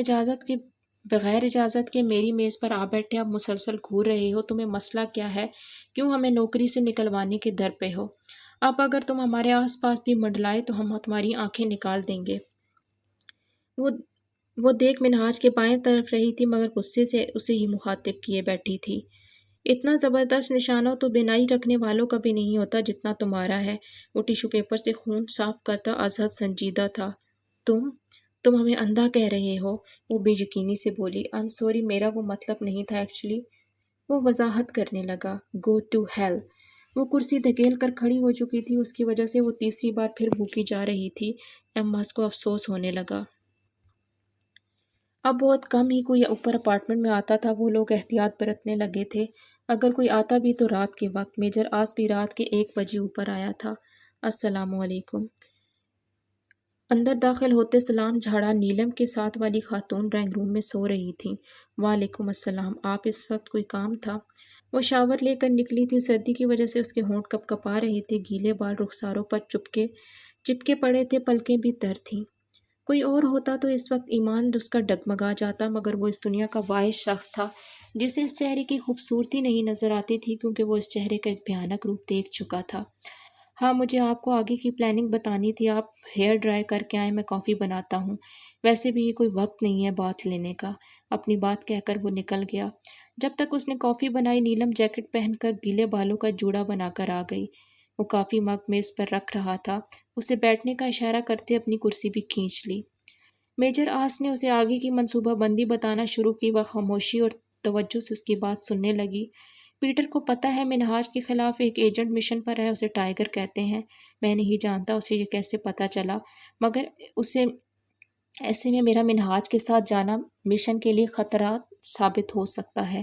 بغیر اجازت کے میری میز پر آ بیٹھے، اب مسلسل گھور رہے ہو۔ تمہیں مسئلہ کیا ہے؟ کیوں ہمیں نوکری سے نکلوانے کے در پہ ہو؟ اب اگر تم ہمارے آس پاس بھی منڈلائے تو ہم تمہاری آنکھیں نکال دیں گے۔ وہ دیکھ منہاج کے بائیں طرف رہی تھی مگر غصے سے اسے ہی مخاطب کیے بیٹھی تھی۔ اتنا زبردست نشانہ تو بینائی رکھنے والوں کا بھی نہیں ہوتا جتنا تمہارا ہے۔ وہ ٹیشو پیپر سے خون صاف کرتا ازحد سنجیدہ تھا۔ تم ہمیں اندھا کہہ رہے ہو؟ وہ بے یقینی سے بولی۔ I'm sorry، میرا وہ مطلب نہیں تھا ایکچولی۔ وہ وضاحت کرنے لگا۔ Go to hell۔ وہ کرسی دھکیل کر کھڑی ہو چکی تھی، اس کی وجہ سے وہ تیسری بار پھر بھوکی جا رہی تھی۔ ایماس کو افسوس ہونے لگا۔ اب بہت کم ہی کوئی اوپر اپارٹمنٹ میں آتا تھا۔ وہ لوگ احتیاط برتنے لگے تھے، اگر کوئی آتا بھی تو رات کے وقت۔ میجر آس بھی رات کے 1 بجے اوپر آیا تھا۔ السلام علیکم۔ اندر داخل ہوتے سلام جھاڑا نیلم کے ساتھ والی خاتون ڈرائنگ روم میں سو رہی تھیں۔ وعلیکم السلام، آپ اس وقت کوئی کام تھا؟ وہ شاور لے کر نکلی تھی، سردی کی وجہ سے اس کے ہونٹ کپ کپا رہے تھے، گیلے بال رخساروں پر چپکے پڑے تھے، پلکیں بھی تر تھیں۔ کوئی اور ہوتا تو اس وقت ایمان اس کا ڈگمگا جاتا، مگر وہ اس دنیا کا واحد شخص تھا جسے اس چہرے کی خوبصورتی نہیں نظر آتی تھی، کیونکہ وہ اس چہرے کا ایک بھیانک روپ دیکھ چکا تھا۔ ہاں، مجھے آپ کو آگے کی پلاننگ بتانی تھی۔ آپ ہیئر ڈرائی کر کے آئیں، میں کافی بناتا ہوں۔ ویسے بھی یہ کوئی وقت نہیں ہے بات لینے کا۔ اپنی بات کہہ کر وہ نکل گیا۔ جب تک اس نے کافی بنائی، نیلم جیکٹ پہن کر گیلے بالوں کا جوڑا بنا کر آ گئی۔ وہ کافی مگ میز پر رکھ رہا تھا، اسے بیٹھنے کا اشارہ کرتے اپنی کرسی بھی کھینچ لی۔ میجر آس نے اسے آگے کی منصوبہ بندی بتانا شروع کی۔ وہ خاموشی اور توجہ سے اس کی بات سننے لگی۔ پیٹر کو پتہ ہے منہاج کے خلاف ایک ایجنٹ مشن پر ہے، اسے ٹائیگر کہتے ہیں۔ میں نہیں جانتا اسے یہ کیسے پتہ چلا، مگر ایسے میں میرا منہاج کے ساتھ جانا مشن کے لیے خطرہ ثابت ہو سکتا ہے،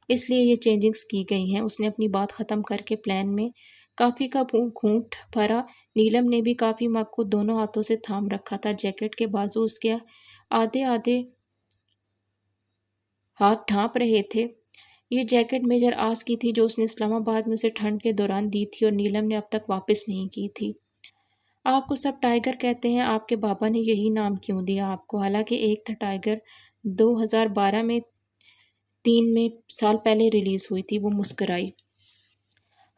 اس لیے یہ چینجنگز کی گئی ہیں۔ اس نے اپنی بات ختم کر کے پلان میں کافی کا گھونٹ بھرا۔ نیلم نے بھی کافی مگ کو دونوں ہاتھوں سے تھام رکھا تھا، جیکٹ کے بازو اس کے آدھے ہاتھ ڈھانپ رہے تھے۔ یہ جیکٹ میجر آس کی تھی جو اس نے اسلام آباد میں اسے ٹھنڈ کے دوران دی تھی اور نیلم نے اب تک واپس نہیں کی تھی۔ آپ کو سب ٹائیگر کہتے ہیں، آپ کے بابا نے یہی نام کیوں دیا آپ کو؟ حالانکہ ایک تھا ٹائیگر، 2012 میں 3 سال پہلے ریلیز ہوئی تھی۔ وہ مسکرائی۔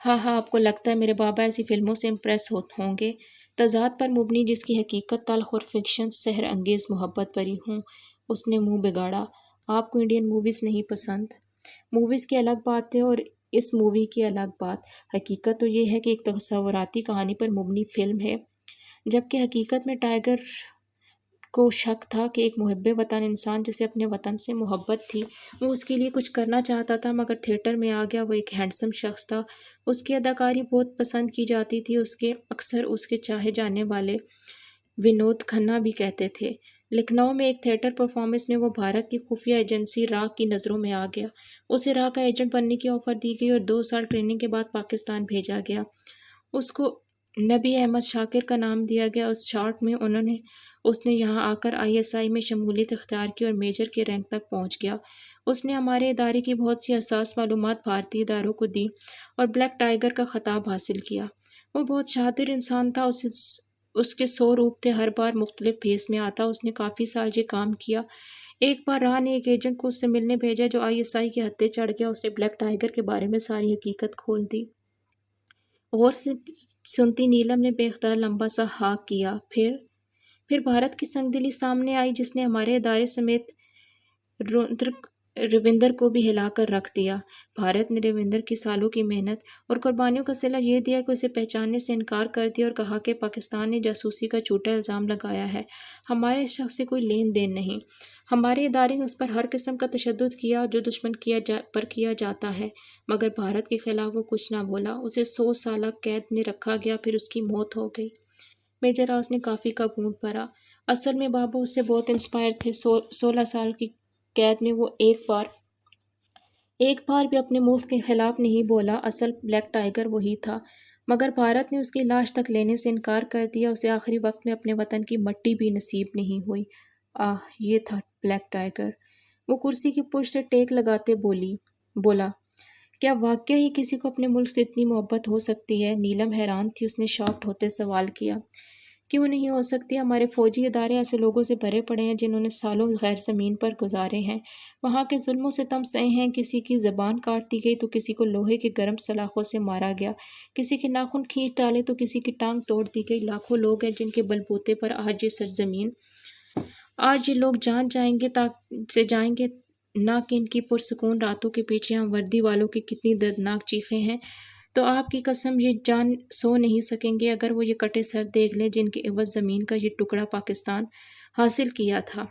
ہاں، آپ کو لگتا ہے میرے بابا ایسی فلموں سے امپریس ہوں گے؟ تضاد پر مبنی جس کی حقیقت تلخ اور فکشن سحر انگیز محبت بری ہوں۔ اس نے منہ بگاڑا۔ آپ کو انڈین موویز نہیں پسند؟ موویز کی الگ بات ہے اور اس مووی کی الگ بات۔ حقیقت تو یہ ہے کہ ایک تصوراتی کہانی پر مبنی فلم ہے، جبکہ حقیقت میں ٹائیگر کو شک تھا کہ ایک محب وطن انسان جسے اپنے وطن سے محبت تھی، وہ اس کے لیے کچھ کرنا چاہتا تھا مگر تھیٹر میں آ گیا۔ وہ ایک ہینڈسم شخص تھا، اس کی اداکاری بہت پسند کی جاتی تھی، اس کے اکثر اس کے چاہے جانے والے ونود کھنہ بھی کہتے تھے۔ لکھنؤ میں ایک تھیٹر پرفارمنس میں وہ بھارت کی خفیہ ایجنسی را کی نظروں میں آ گیا۔ اسے را کا ایجنٹ بننے کی آفر دی گئی اور 2 سال ٹریننگ کے بعد پاکستان بھیجا گیا۔ اس کو نبی احمد شاکر کا نام دیا گیا۔ اس شارٹ میں اس نے یہاں آ کر ISI میں شمولیت اختیار کی اور میجر کے رینک تک پہنچ گیا۔ اس نے ہمارے ادارے کی بہت سی حساس معلومات بھارتی اداروں کو دی اور بلیک ٹائیگر کا خطاب حاصل کیا۔ وہ بہت شاطر انسان تھا، اس کے 100 روپ تھے، ہر بار مختلف بھیس میں آتا۔ اس نے کافی سال یہ کام کیا۔ ایک بار راہ نے ایک ایجنٹ کو اس سے ملنے بھیجا جو ISI کے ہتھے چڑھ گیا۔ اس نے بلیک ٹائیگر کے بارے میں ساری حقیقت کھول دی۔ غور سے سنتی نیلم نے بے اختیار لمبا سا ہاں کیا۔ پھر بھارت کی سنگ دلی سامنے آئی جس نے ہمارے ادارے سمیت روندر کو بھی ہلا کر رکھ دیا۔ بھارت نے روندر کی سالوں کی محنت اور قربانیوں کا صلہ یہ دیا کہ اسے پہچاننے سے انکار کر دیا اور کہا کہ پاکستان نے جاسوسی کا جھوٹا الزام لگایا ہے۔ ہمارے اس شخص سے کوئی لین دین نہیں۔ ہمارے ادارے نے اس پر ہر قسم کا تشدد کیا جو دشمن پر کیا جاتا ہے، مگر بھارت کے خلاف وہ کچھ نہ بولا۔ اسے 100 سالہ قید میں رکھا گیا، پھر اس کی موت ہو گئی۔ میجر راز نے کافی کا گھونٹ بھرا۔ اصل میں بابا اس سے بہت انسپائر تھے۔ 16 سال کی قید میں وہ ایک بار بھی اپنے ملک کے خلاف نہیں بولا۔ اصل بلیک ٹائیگر وہی تھا، مگر بھارت نے اس کی لاش تک لینے سے انکار کر دیا۔ اسے آخری وقت میں اپنے وطن کی مٹی بھی نصیب نہیں ہوئی۔ یہ تھا بلیک ٹائیگر۔ وہ کرسی کی پشت سے ٹیک لگاتے بولا، کیا واقعہ ہی کسی کو اپنے ملک سے اتنی محبت ہو سکتی ہے؟ نیلم حیران تھی۔ اس نے شاکڈ ہوتے سوال کیا، کیوں نہیں ہو سکتی؟ ہمارے فوجی ادارے ایسے لوگوں سے بھرے پڑے ہیں جنہوں نے سالوں غیر زمین پر گزارے ہیں، وہاں کے ظلم و ستم سہے ہیں۔ کسی کی زبان کاٹ دی گئی تو کسی کو لوہے کے گرم سلاخوں سے مارا گیا، کسی کے ناخن کھینچ ڈالے تو کسی کی ٹانگ توڑ دی گئی۔ لاکھوں لوگ ہیں جن کے بلبوتے پر آج یہ لوگ جان جائیں گے نہ کہ ان کی پرسکون راتوں کے پیچھے ہم وردی والوں کی کتنی دردناک چیخیں ہیں۔ تو آپ کی قسم یہ جان سو نہیں سکیں گے اگر وہ یہ کٹے سر دیکھ لیں جن کے عوض زمین کا یہ ٹکڑا پاکستان حاصل کیا تھا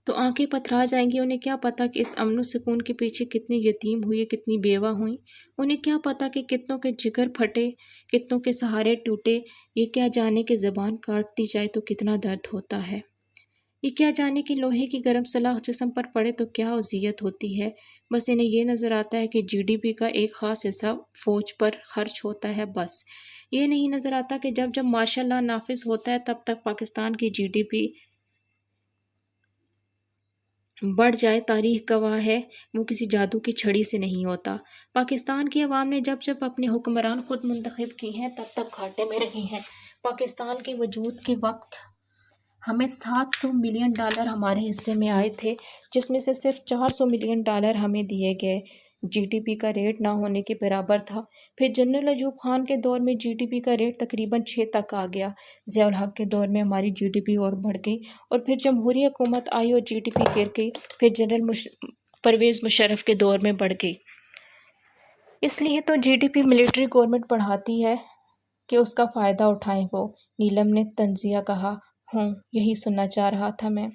تو آنکھیں پتھرا جائیں گی۔ انہیں کیا پتا کہ اس امن و سکون کے پیچھے کتنے یتیم ہوئے، کتنی بیوہ ہوئیں۔ انہیں کیا پتا کہ کتنوں کے جگر پھٹے، کتنوں کے سہارے ٹوٹے۔ یہ کیا جانے کہ زبان کاٹ دی جائے تو کتنا درد ہوتا ہے۔ یہ کیا جانے کہ لوہے کی گرم سلاخ جسم پر پڑے تو کیا اذیت ہوتی ہے۔ بس انہیں یہ نظر آتا ہے کہ GDP کا ایک خاص حصہ فوج پر خرچ ہوتا ہے، بس یہ نہیں نظر آتا کہ جب مارشل لا نافذ ہوتا ہے تب تک پاکستان کی GDP بڑھ جائے۔ تاریخ گواہ ہے وہ کسی جادو کی چھڑی سے نہیں ہوتا۔ پاکستان کی عوام نے جب اپنے حکمران خود منتخب کی ہیں تب گھاٹے میں رہی ہیں۔ پاکستان کے وجود کے وقت ہمیں $700 ملین ہمارے حصے میں آئے تھے، جس میں سے صرف $400 ملین ہمیں دیے گئے۔ GDP کا ریٹ نہ ہونے کے برابر تھا۔ پھر جنرل ایوب خان کے دور میں GDP کا ریٹ تقریباً 6 تک آ گیا۔ ضیاء الحق کے دور میں ہماری GDP اور بڑھ گئی اور پھر جمہوری حکومت آئی اور GDP گر گئی۔ پھر جنرل پرویز مشرف کے دور میں بڑھ گئی۔ اس لیے تو GDP ملٹری گورنمنٹ بڑھاتی ہے کہ اس کا فائدہ اٹھائیں وہ۔ نیلم نے طنزیہ کہا۔ یہی سننا چاہ رہا تھا میں۔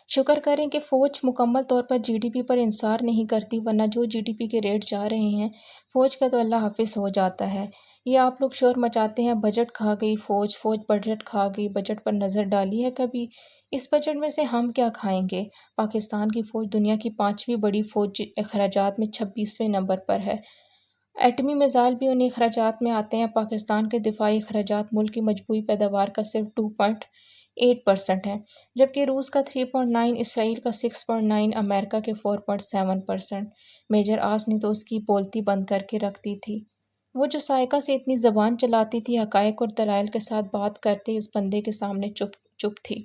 شکر کریں کہ فوج مکمل طور پر GDP پر انحصار نہیں کرتی، ورنہ جو GDP کے ریٹ جا رہے ہیں فوج کا تو اللہ حافظ ہو جاتا ہے۔ یہ آپ لوگ شور مچاتے ہیں بجٹ کھا گئی فوج بجٹ کھا گئی۔ بجٹ پر نظر ڈالی ہے کبھی؟ اس بجٹ میں سے ہم کیا کھائیں گے؟ پاکستان کی فوج دنیا کی 5ویں بڑی فوج اخراجات میں 26ویں نمبر پر ہے۔ ایٹمی میزائل بھی انہی اخراجات میں آتے ہیں۔ پاکستان کے دفاعی اخراجات ملک کی مجموعی پیداوار کا صرف 2.8% ہیں، جبکہ روس کا 3.9، اسرائیل کا 6.9، امریکہ کے 4.7%۔ میجر آس نے تو اس کی بولتی بند کر کے رکھ دی تھی۔ وہ جو سائیکہ سے اتنی زبان چلاتی تھی، حقائق اور دلائل کے ساتھ بات کرتے، اس بندے کے سامنے چپ تھی۔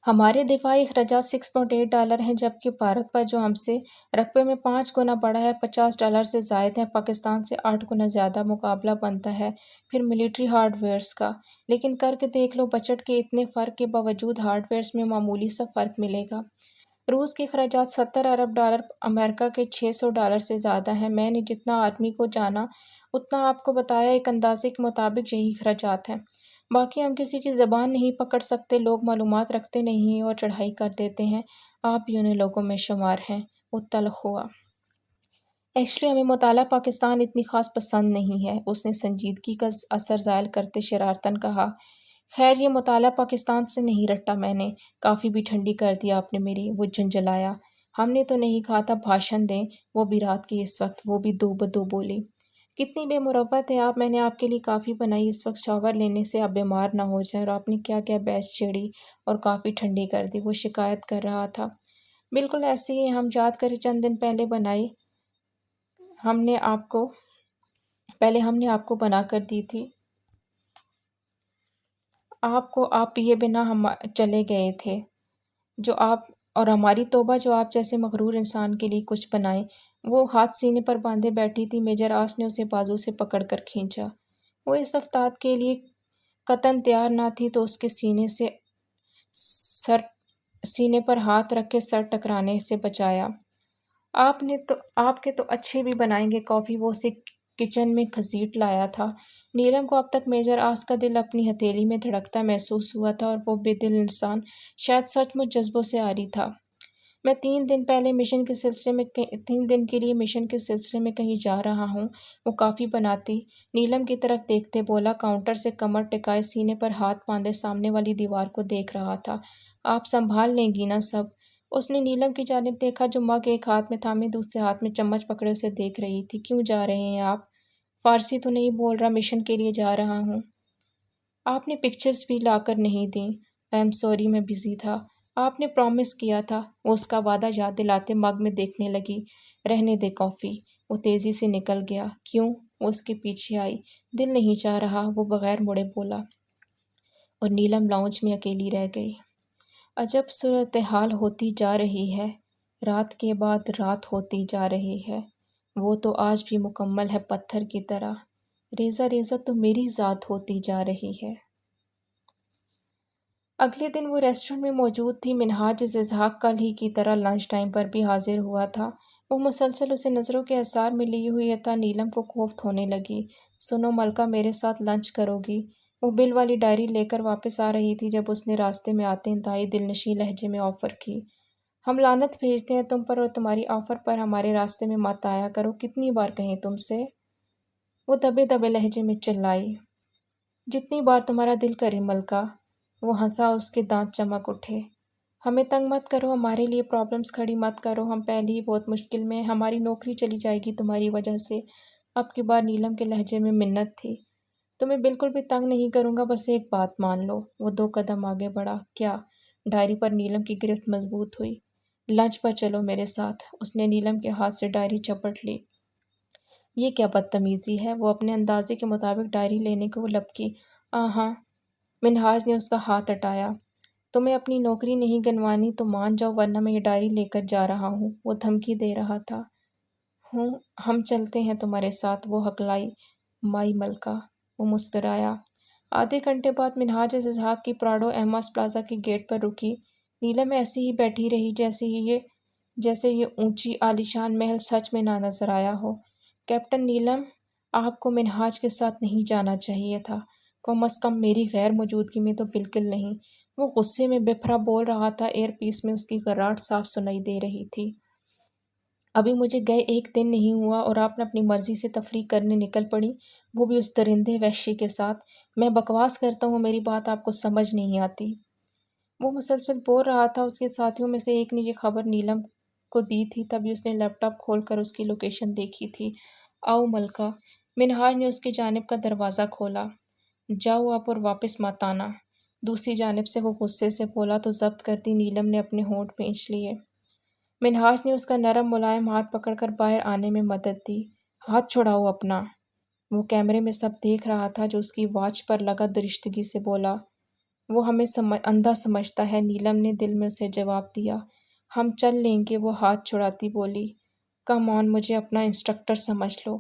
ہمارے دفاعی اخراجات $6.8 ہیں، جبکہ بھارت پر جو ہم سے رقبے میں 5 گنا بڑا ہے، $50 سے زائد ہے۔ پاکستان سے 8 گنا زیادہ مقابلہ بنتا ہے پھر ملٹری ہارڈ ویئرز کا۔ لیکن کر کے دیکھ لو، بجٹ کے اتنے فرق کے باوجود ہارڈ ویئرز میں معمولی سا فرق ملے گا۔ روس کے اخراجات $70 ارب، امریکہ کے $600 سے زیادہ ہیں۔ میں نے جتنا آدمی کو جانا اتنا آپ کو بتایا، ایک اندازے کے مطابق یہی اخراجات ہیں۔ باقی ہم کسی کی زبان نہیں پکڑ سکتے، لوگ معلومات رکھتے نہیں اور چڑھائی کر دیتے ہیں۔ آپ بھی انہیں لوگوں میں شمار ہیں۔ وہ تلخ ہوا۔ ایکچولی ہمیں مطالعہ پاکستان اتنی خاص پسند نہیں ہے، اس نے سنجیدگی کا اثر زائل کرتے شرارتاً کہا۔ خیر، یہ مطالعہ پاکستان سے نہیں رٹا میں نے۔ کافی بھی ٹھنڈی کر دی آپ نے میری۔ وہ جھنجھلایا۔ ہم نے تو نہیں کہا تھا بھاشن دیں، وہ بھی رات کی اس وقت، وہ بھی دو بدو بولی۔ کتنی بے مروت ہے آپ، میں نے آپ کے لیے کافی بنائی، اس وقت شاور لینے سے آپ بیمار نہ ہو جائیں، اور آپ نے کیا کیا بحث چھیڑی اور کافی ٹھنڈی کر دی، وہ شکایت کر رہا تھا۔ بالکل ایسے ہی ہم یاد کریں، چند دن پہلے بنائی ہم نے آپ کو بنا کر دی تھی آپ پیے بنا ہم چلے گئے تھے، جو آپ اور ہماری توبہ جو آپ جیسے مغرور انسان کے لیے کچھ بنائے۔ وہ ہاتھ سینے پر باندھے بیٹھی تھی، میجر آس نے اسے بازو سے پکڑ کر کھینچا۔ وہ اس افتاد کے لیے قطعاً تیار نہ تھی تو اس کے سینے پر ہاتھ رکھ کے سر ٹکرانے سے بچایا۔ آپ کے تو اچھے بھی بنائیں گے کافی، وہ اسے کچن میں گھسیٹ لایا تھا۔ نیلم کو اب تک میجر آس کا دل اپنی ہتھیلی میں دھڑکتا محسوس ہوا تھا، اور وہ بے دل انسان شاید سچ مچ جذبوں سے عاری تھا۔ میں 3 دن کے لیے مشن کے سلسلے میں کہیں جا رہا ہوں۔ وہ کافی بناتی نیلم کی طرف دیکھتے بولا، کاؤنٹر سے کمر ٹکائے سینے پر ہاتھ باندھے سامنے والی دیوار کو دیکھ رہا تھا۔ آپ سنبھال لیں گی نا سب؟ اس نے نیلم کی جانب دیکھا جو مگ ایک ہاتھ میں تھامے دوسرے ہاتھ میں چمچ پکڑے اسے دیکھ رہی تھی۔ کیوں جا رہے ہیں آپ؟ فارسی تو نہیں بول رہا، مشن کے لیے جا رہا ہوں۔ آپ نے پکچرز بھی لا کر نہیں دیں۔ آئی ایم سوری، میں بزی تھا۔ آپ نے پرومس کیا تھا۔ وہ اس کا وعدہ یاد دلاتے مگ میں دیکھنے لگی۔ رہنے دے کافی۔ وہ تیزی سے نکل گیا۔ کیوں؟ وہ اس کے پیچھے آئی۔ دل نہیں چاہ رہا، وہ بغیر مڑے بولا، اور نیلم لاؤنج میں اکیلی رہ گئی۔ عجب صورتحال ہوتی جا رہی ہے، رات کے بعد رات ہوتی جا رہی ہے۔ وہ تو آج بھی مکمل ہے پتھر کی طرح، ریزہ ریزہ تو میری ذات ہوتی جا رہی ہے۔ اگلے دن وہ ریسٹورنٹ میں موجود تھی۔ منہاج اسحاق کل ہی کی طرح لنچ ٹائم پر بھی حاضر ہوا تھا۔ وہ مسلسل اسے نظروں کے اثار میں لیے ہوئی تھا۔ نیلم کو کوفت ہونے لگی۔ سنو ملکہ، میرے ساتھ لنچ کرو گی؟ وہ بل والی ڈائری لے کر واپس آ رہی تھی جب اس نے راستے میں آتے انتہائی دلنشیں لہجے میں آفر کی۔ ہم لعنت بھیجتے ہیں تم پر اور تمہاری آفر پر، ہمارے راستے میں مت آیا کرو، کتنی بار کہیں تم سے؟ وہ دبے دبے لہجے میں چلائی۔ جتنی بار تمہارا دل کرے ملکہ۔ وہ ہنسا، اس کے دانت چمک اٹھے۔ ہمیں تنگ مت کرو، ہمارے لیے پرابلمز کھڑی مت کرو، ہم پہلے ہی بہت مشکل میں ہیں، ہماری نوکری چلی جائے گی تمہاری وجہ سے۔ اب کی بار نیلم کے لہجے میں منت تھی۔ تمہیں بالکل بھی تنگ نہیں کروں گا، بس ایک بات مان لو۔ وہ 2 قدم آگے بڑھا۔ کیا؟ ڈائری پر نیلم کی گرفت مضبوط ہوئی۔ لنچ پر چلو میرے ساتھ۔ اس نے نیلم کے ہاتھ سے ڈائری چپٹ لی۔ یہ کیا بدتمیزی ہے؟ وہ اپنے اندازے کے مطابق ڈائری لینے کو لپکی۔ ہاں، منہاج نے اس کا ہاتھ ہٹایا۔ تمہیں اپنی نوکری نہیں گنوانی تو مان جاؤ، ورنہ میں یہ ڈائری لے کر جا رہا ہوں۔ وہ دھمکی دے رہا تھا۔ ہم چلتے ہیں تمہارے ساتھ، وہ ہکلائی۔ مائی ملکہ۔ وہ مسکرایا۔ آدھے گھنٹے بعد منہاج اسحاق کی پراڈو ایماس پلازا کے گیٹ پر رکی۔ نیلم ایسی ہی بیٹھی رہی جیسے یہ اونچی عالیشان محل سچ میں نہ نظر آیا ہو۔ کیپٹن نیلم، آپ کو منہاج کے ساتھ نہیں جانا چاہیے تھا، کم از کم میری غیر موجودگی میں تو بالکل نہیں۔ وہ غصے میں بپھرا بول رہا تھا، ایئر پیس میں اس کی گھراٹ صاف سنائی دے رہی تھی۔ ابھی مجھے گئے 1 دن نہیں ہوا اور آپ اپنی مرضی سے تفریح کرنے نکل پڑی، وہ بھی اس درندے وحشی کے ساتھ۔ میں بکواس کرتا ہوں، میری بات آپ کو سمجھ نہیں آتی؟ وہ مسلسل بول رہا تھا۔ اس کے ساتھیوں میں سے ایک نے یہ خبر نیلم کو دی تھی، تبھی اس نے لیپ ٹاپ کھول کر اس کی لوکیشن دیکھی تھی۔ آؤ ملکہ۔ منہاج نے اس کی جانب کا دروازہ کھولا۔ جاؤ آپ اور واپس مت آنا۔ دوسری جانب سے وہ غصے سے بولا تو ضبط کرتی نیلم نے اپنے ہونٹ بھینچ لیے۔ منہاج نے اس کا نرم ملائم ہاتھ پکڑ کر باہر آنے میں مدد دی۔ ہاتھ چھڑاؤ اپنا۔ وہ کیمرے میں سب دیکھ رہا تھا جو اس کی واچ پر لگا درشتگی سے بولا۔ وہ ہمیں اندھا سمجھتا ہے، نیلم نے دل میں اسے جواب دیا۔ ہم چل لیں گے، وہ ہاتھ چھڑاتی بولی۔ کم آن، مجھے اپنا انسٹرکٹر سمجھ لو۔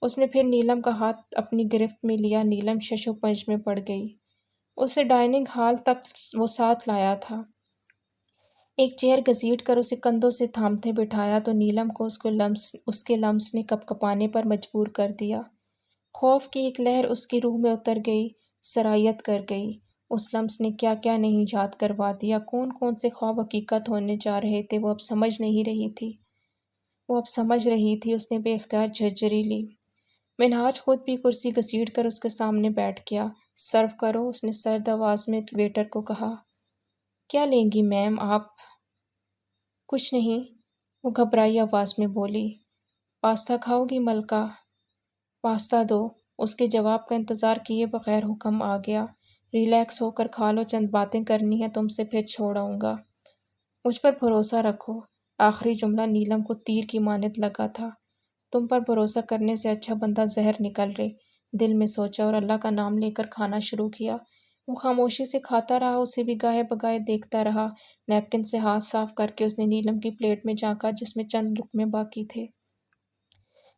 اس نے پھر نیلم کا ہاتھ اپنی گرفت میں لیا۔ نیلم ششو پنج میں پڑ گئی۔ اسے ڈائننگ ہال تک وہ ساتھ لایا تھا۔ ایک چیئر گھسیٹ کر اسے کندھوں سے تھامتے بٹھایا تو نیلم کو اس کے لمس نے کپکپانے پر مجبور کر دیا۔ خوف کی ایک لہر اس کی روح میں اتر گئی، سرایت کر گئی۔ اس لمس نے کیا کیا نہیں یاد کروا دیا، کون کون سے خواب حقیقت ہونے جا رہے تھے، وہ اب سمجھ رہی تھی۔ اس نے بے اختیار جھرجھری لی۔ منہاج خود بھی کرسی گھسیٹ کر اس کے سامنے بیٹھ گیا۔ سرو کرو، اس نے سرد آواز میں ویٹر کو کہا۔ کیا لیں گی میم آپ؟ کچھ نہیں، وہ گھبرائی آواز میں بولی۔ پاستا کھاؤ گی ملکہ؟ پاستا دو۔ اس کے جواب کا انتظار کیے بغیر حکم آ گیا۔ ریلیکس ہو کر کھا لو، چند باتیں کرنی ہیں تم سے، پھر چھوڑ آؤں گا۔ مجھ پر بھروسہ رکھو۔ آخری جملہ نیلم کو تیر کی مانند لگا تھا۔ تم پر بھروسہ کرنے سے اچھا بندہ زہر نکل رے، دل میں سوچا اور اللہ کا نام لے کر کھانا شروع کیا۔ وہ خاموشی سے کھاتا رہا، اسے بھی گاہے بگاہے دیکھتا رہا۔ نیپکن سے ہاتھ صاف کر کے اس نے نیلم کی پلیٹ میں جھانکا جس میں چند لقمے باقی تھے۔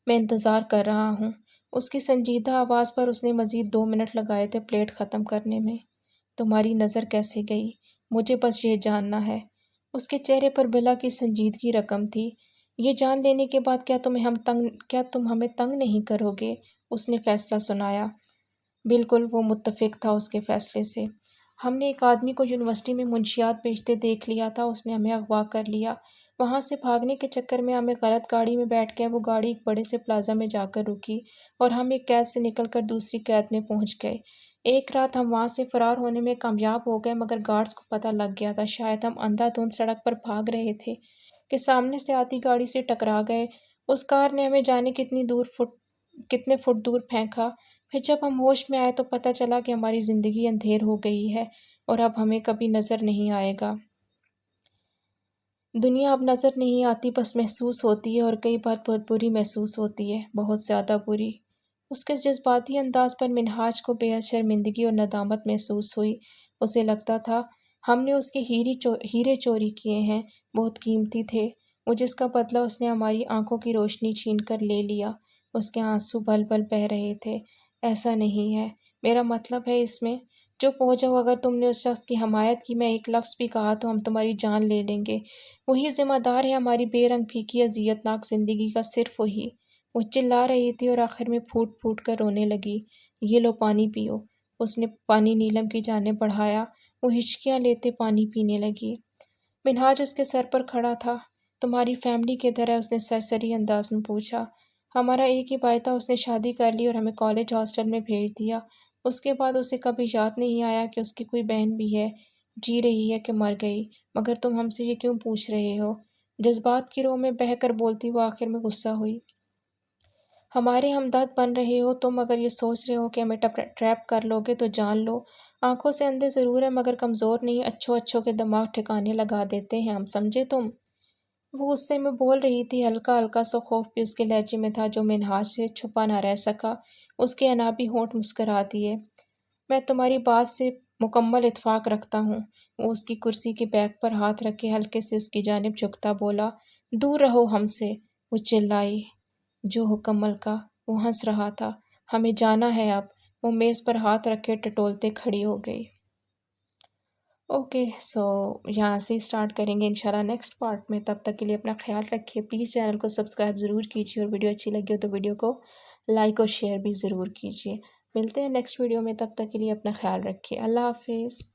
میں انتظار کر رہا ہوں۔ اس کی سنجیدہ آواز پر اس نے مزید 2 منٹ لگائے تھے پلیٹ ختم کرنے میں۔ تمہاری نظر کیسے گئی؟ مجھے بس یہ جاننا ہے۔ اس کے چہرے پر بلا کی سنجیدگی رقم تھی۔ یہ جان لینے کے بعد کیا تم ہمیں تنگ نہیں کرو گے؟ اس نے فیصلہ سنایا۔ بالکل، وہ متفق تھا اس کے فیصلے سے۔ ہم نے ایک آدمی کو یونیورسٹی میں منشیات بیچتے دیکھ لیا تھا، اس نے ہمیں اغوا کر لیا۔ وہاں سے بھاگنے کے چکر میں ہمیں غلط گاڑی میں بیٹھ گئے، وہ گاڑی ایک بڑے سے پلازا میں جا کر رکی اور ہم ایک قید سے نکل کر دوسری قید میں پہنچ گئے۔ ایک رات ہم وہاں سے فرار ہونے میں کامیاب ہو گئے، مگر گارڈز کو پتہ لگ گیا تھا۔ شاید ہم اندھا دھند سڑک پر بھاگ رہے تھے کہ سامنے سے آتی گاڑی سے ٹکرا گئے۔ اس کار نے ہمیں جانے کتنے فٹ دور پھینکا۔ پھر جب ہم ہوش میں آئے تو پتہ چلا کہ ہماری زندگی اندھیر ہو گئی ہے اور اب ہمیں کبھی نظر نہیں آئے گا۔ دنیا اب نظر نہیں آتی، بس محسوس ہوتی ہے، اور کئی بار بہت بری محسوس ہوتی ہے، بہت زیادہ بری۔ اس کے جذباتی انداز پر منہاج کو بے حد شرمندگی اور ندامت محسوس ہوئی۔ اسے لگتا تھا ہم نے اس کے ہیرے چوری کیے ہیں، بہت قیمتی تھے، وہ جس کا بدلہ اس نے ہماری آنکھوں کی روشنی چھین کر لے لیا۔ اس کے آنسو بل بل بہہ رہے تھے۔ ایسا نہیں ہے، میرا مطلب ہے اس میں چپ ہو جاؤ، اگر تم نے اس شخص کی حمایت کی، میں ایک لفظ بھی کہا تو ہم تمہاری جان لے لیں گے۔ وہی ذمہ دار ہے ہماری بے رنگ پھیکی اذیت ناک زندگی کا، صرف وہی۔ وہ چلا رہی تھی اور آخر میں پھوٹ پھوٹ کر رونے لگی۔ یہ لو پانی پیو۔ اس نے پانی نیلم کی جانب بڑھایا۔ وہ ہچکیاں لیتے پانی پینے لگی۔ منہاج اس کے سر پر کھڑا تھا۔ تمہاری فیملی کدھر ہے؟ اس نے سرسری انداز میں پوچھا۔ ہمارا ایک ہی بھائی تھا، اس نے شادی کر لی اور ہمیں کالج ہاسٹل میں بھیج دیا۔ اس کے بعد اسے کبھی یاد نہیں آیا کہ اس کی کوئی بہن بھی ہے، جی رہی ہے کہ مر گئی۔ مگر تم ہم سے یہ کیوں پوچھ رہے ہو؟ جذبات کی رو میں بہہ کر بولتی وہ آخر میں غصہ ہوئی۔ ہمارے ہمدرد بن رہے ہو تم، اگر یہ سوچ رہے ہو کہ ہمیں ٹریپ کر لو گے تو جان لو، آنکھوں سے اندھے ضرور ہیں مگر کمزور نہیں، اچھوں کے دماغ ٹھکانے لگا دیتے ہیں ہم، سمجھے تم؟ وہ غصے میں بول رہی تھی، ہلکا ہلکا سا خوف بھی اس کے لہجے میں تھا جو منہاج سے چھپا نہ رہ سکا۔ اس کے انابی ہونٹ مسکرا دیے۔ میں تمہاری بات سے مکمل اتفاق رکھتا ہوں۔ وہ اس کی کرسی کے بیک پر ہاتھ رکھے ہلکے سے اس کی جانب جھکتا بولا، دور رہو ہم سے۔ وہ چلائی، جو حکم ملکہ۔ وہ ہنس رہا تھا۔ ہمیں جانا ہے اب۔ وہ میز پر ہاتھ رکھے ٹٹولتے کھڑی ہو گئی۔ اوکے، یہاں سے اسٹارٹ کریں گے انشاءاللہ نیکسٹ پارٹ میں۔ تب تک کے لیے اپنا خیال رکھیے، پلیز چینل کو سبسکرائب ضرور کیجیے، اور ویڈیو اچھی لگی ہو تو ویڈیو کو لائک اور شیئر بھی ضرور کیجیے۔ ملتے ہیں نیکسٹ ویڈیو میں، تب تک کے لیے اپنا خیال رکھیے۔ اللہ حافظ۔